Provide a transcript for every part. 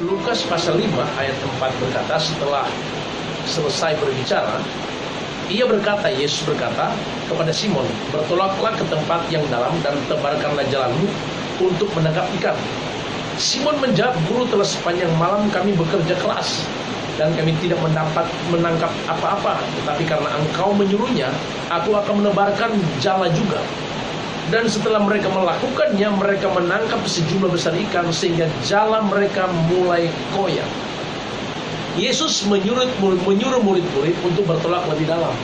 Lukas pasal 5 ayat 4 berkata, setelah selesai berbicara, Yesus berkata kepada Simon, bertolaklah ke tempat yang dalam dan tebarkanlah jalanmu untuk menangkap ikan. Simon menjawab, Guru, telah sepanjang malam kami bekerja keras dan kami tidak menangkap apa-apa, tetapi karena Engkau menyuruhnya, aku akan menebarkan jala juga. Dan setelah mereka melakukannya, mereka menangkap sejumlah besar ikan sehingga jala mereka mulai koyak. Yesus menyuruh murid-murid untuk bertolak lebih dalam.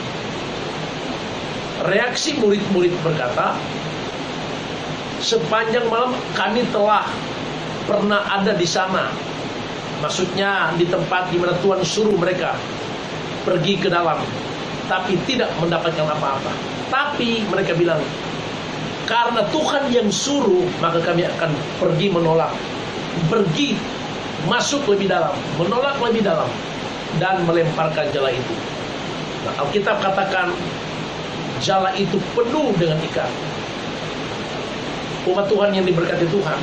Reaksi murid-murid berkata, sepanjang malam kami telah pernah ada di sana. Maksudnya di tempat di mana Tuhan suruh mereka pergi ke dalam, tapi tidak mendapatkan apa-apa. Tapi mereka bilang, karena Tuhan yang suruh, maka kami akan pergi menolak. Pergi masuk lebih dalam, menolak lebih dalam, dan melemparkan jala itu. Nah, Alkitab katakan jala itu penuh dengan ikan. Umat Tuhan yang diberkati Tuhan,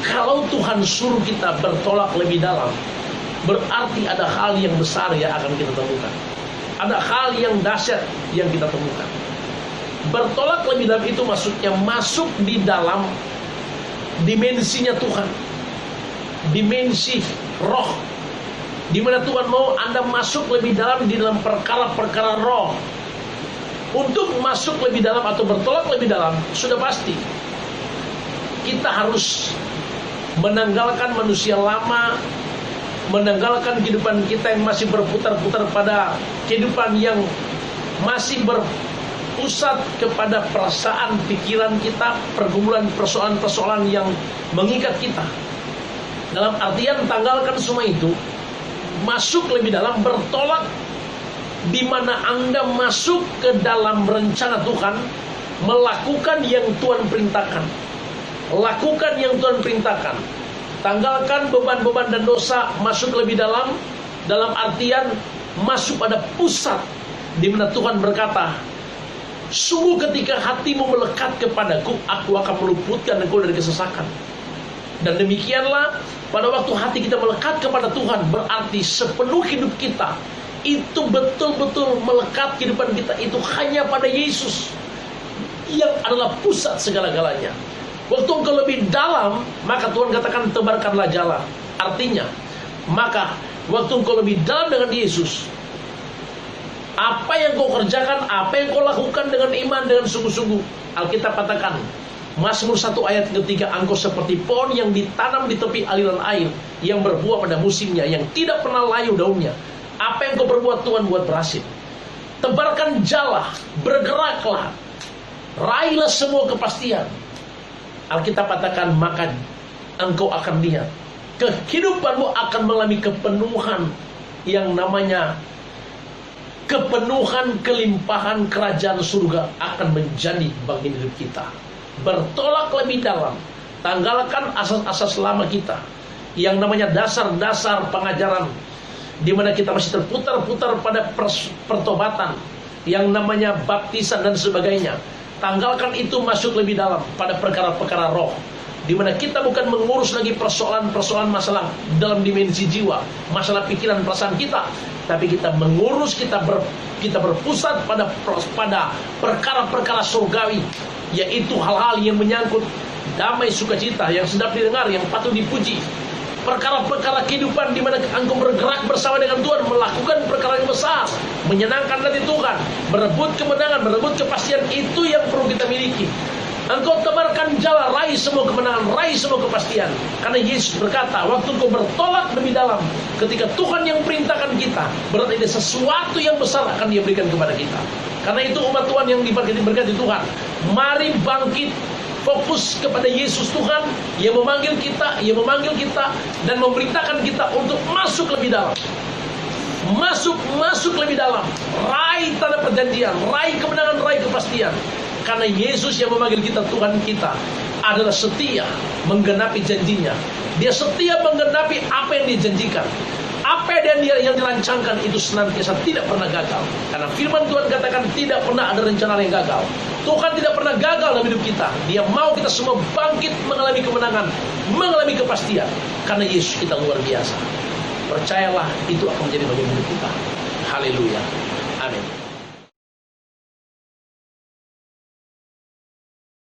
kalau Tuhan suruh kita bertolak lebih dalam, berarti ada hal yang besar yang akan kita temukan. Ada hal yang dahsyat yang kita temukan. Bertolak lebih dalam itu maksudnya masuk di dalam dimensinya Tuhan, dimensi roh, di mana Tuhan mau Anda masuk lebih dalam di dalam perkara-perkara roh. Untuk masuk lebih dalam atau bertolak lebih dalam, sudah pasti kita harus menanggalkan manusia lama, menanggalkan kehidupan kita yang masih berputar-putar pada kehidupan yang masih berpusat kepada perasaan, pikiran kita, pergumulan, persoalan-persoalan yang mengikat kita. Dalam artian tanggalkan semua itu, masuk lebih dalam, bertolak, di mana Anda masuk ke dalam rencana Tuhan, melakukan yang Tuhan perintahkan. Lakukan yang Tuhan perintahkan. Tanggalkan beban-beban dan dosa, masuk lebih dalam artian masuk pada pusat di mana Tuhan berkata, sungguh ketika hatimu melekat kepadaku, aku akan meluputkan engkau dari kesesakan. Dan demikianlah pada waktu hati kita melekat kepada Tuhan, berarti sepenuh hidup kita itu betul-betul melekat, kehidupan kita itu hanya pada Yesus yang adalah pusat segala-galanya. Waktu engkau lebih dalam, maka Tuhan katakan tebarkanlah jala. Artinya, maka waktu engkau lebih dalam dengan Yesus, apa yang kau kerjakan, apa yang kau lakukan dengan iman, dengan sungguh-sungguh, Alkitab katakan Mazmur 1 ayat 3, engkau seperti pohon yang ditanam di tepi aliran air, yang berbuah pada musimnya, yang tidak pernah layu daunnya. Apa yang kau perbuat, Tuhan buat berhasil. Tebarkan jala, bergeraklah, raihlah semua kepastian. Alkitab katakan maka engkau akan lihat kehidupanmu akan mengalami kepenuhan, yang namanya kepenuhan, kelimpahan kerajaan surga akan menjadi bagian hidup kita. Bertolak lebih dalam, tanggalkan asas-asas lama kita, yang namanya dasar-dasar pengajaran, di mana kita masih terputar-putar pada pertobatan, yang namanya baptisan dan sebagainya. Tanggalkan itu, masuk lebih dalam pada perkara-perkara roh, di mana kita bukan mengurus lagi persoalan-persoalan masalah dalam dimensi jiwa, masalah pikiran perasaan kita, tapi kita mengurus, kita berpusat pada perkara-perkara surgawi, yaitu hal-hal yang menyangkut damai, sukacita, yang sedap didengar, yang patut dipuji. Perkara-perkara kehidupan di mana engkau bergerak bersama dengan Tuhan, melakukan perkara yang besar, menyenangkan hati Tuhan, merebut kemenangan, merebut kepastian, itu yang perlu kita miliki. Engkau tebarkan jala, raih semua kemenangan, raih semua kepastian. Karena Yesus berkata, waktu engkau bertolak lebih dalam, ketika Tuhan yang perintahkan kita, berarti ada sesuatu yang besar akan Dia berikan kepada kita. Karena itu umat Tuhan yang diberkati Tuhan, mari bangkit, fokus kepada Yesus Tuhan yang memanggil kita dan memerintahkan kita untuk masuk lebih dalam. Masuk lebih dalam. Raih tanah perjanjian, raih kemenangan, raih kepastian. Karena Yesus yang memanggil kita, Tuhan kita adalah setia menggenapi janjinya. Dia setia menggenapi apa yang dijanjikan. Apa yang dirancangkan itu senantiasa tidak pernah gagal. Karena firman Tuhan katakan tidak pernah ada rencana yang gagal. Tuhan tidak pernah gagal dalam hidup kita. Dia mau kita semua bangkit, mengalami kemenangan, mengalami kepastian. Karena Yesus kita luar biasa. Percayalah, itu akan menjadi bagian hidup kita. Haleluya. Amin.